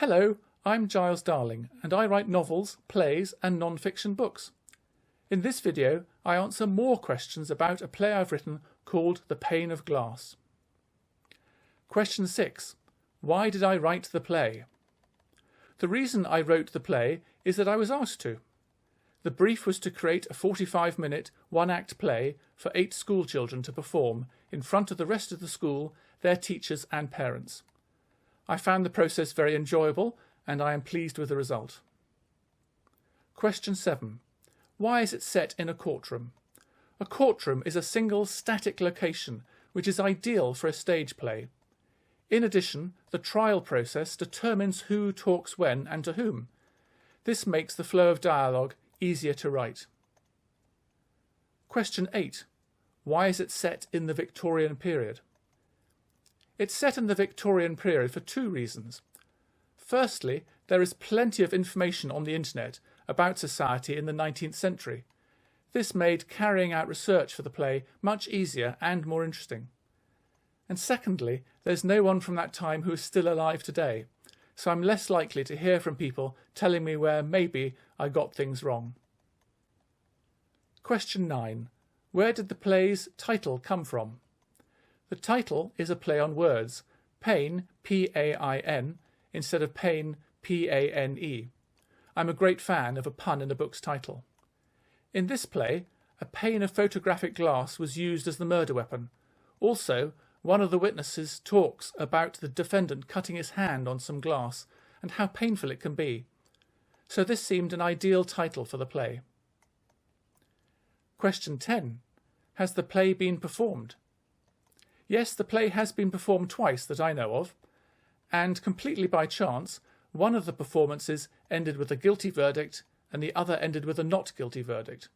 Hello, I'm Giles Darling and I write novels, plays and non-fiction books. In this video I answer more questions about a play I've written called The Pane of Glass. Question 6. Why did I write the play? The reason I wrote the play is that I was asked to. The brief was to create a 45-minute, one-act play for 8 school children to perform in front of the rest of the school, their teachers and parents. I found the process very enjoyable and I am pleased with the result. Question 7. Why is it set in a courtroom? A courtroom is a single static location which is ideal for a stage play. In addition, the trial process determines who talks when and to whom. This makes the flow of dialogue easier to write. Question 8. Why is it set in the Victorian period? It's set in the Victorian period for 2 reasons. Firstly, there is plenty of information on the internet about society in the 19th century. This made carrying out research for the play much easier and more interesting. And secondly, there's no one from that time who is still alive today, so I'm less likely to hear from people telling me where maybe I got things wrong. Question 9. Where did the play's title come from? The title is a play on words, pain, P-A-I-N, instead of pain, P-A-N-E. I'm a great fan of a pun in a book's title. In this play, a pane of photographic glass was used as the murder weapon. Also, one of the witnesses talks about the defendant cutting his hand on some glass and how painful it can be. So this seemed an ideal title for the play. Question 10. Has the play been performed? Yes, the play has been performed twice that I know of, and completely by chance, one of the performances ended with a guilty verdict and the other ended with a not guilty verdict.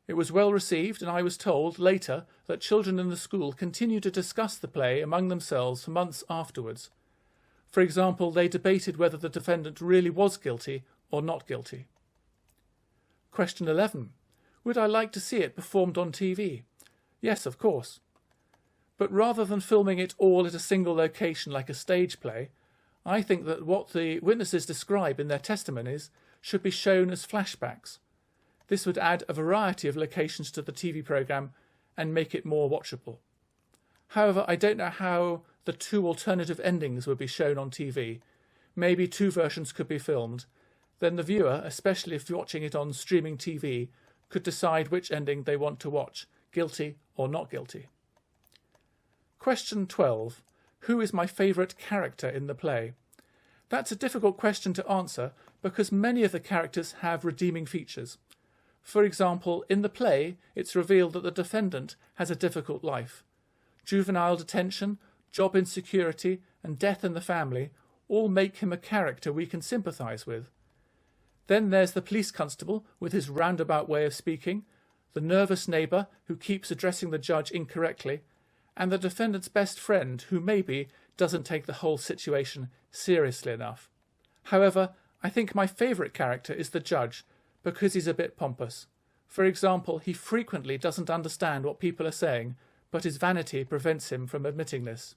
It was well received, and I was told later that children in the school continue to discuss the play among themselves for months afterwards. For example, they debated whether the defendant really was guilty or not guilty. Question 11. Would I like to see it performed on TV? Yes, of course. But rather than filming it all at a single location like a stage play, I think that what the witnesses describe in their testimonies should be shown as flashbacks. This would add a variety of locations to the TV programme and make it more watchable. However, I don't know how the 2 alternative endings would be shown on TV. Maybe 2 versions could be filmed. Then the viewer, especially if watching it on streaming TV, could decide which ending they want to watch, guilty or not guilty. Question 12. Who is my favourite character in the play? That's a difficult question to answer because many of the characters have redeeming features. For example, in the play, it's revealed that the defendant has a difficult life. Juvenile detention, job insecurity, and death in the family all make him a character we can sympathise with. Then there's the police constable with his roundabout way of speaking, the nervous neighbour who keeps addressing the judge incorrectly, and the defendant's best friend who maybe doesn't take the whole situation seriously enough. However, I think my favourite character is the judge, because he's a bit pompous. For example, he frequently doesn't understand what people are saying, but his vanity prevents him from admitting this.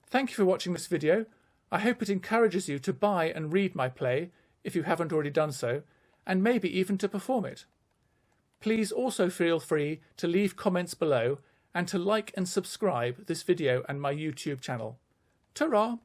Thank you for watching this video. I hope it encourages you to buy and read my play, if you haven't already done so, and maybe even to perform it. Please also feel free to leave comments below and to like and subscribe this video and my YouTube channel. Ta-ra!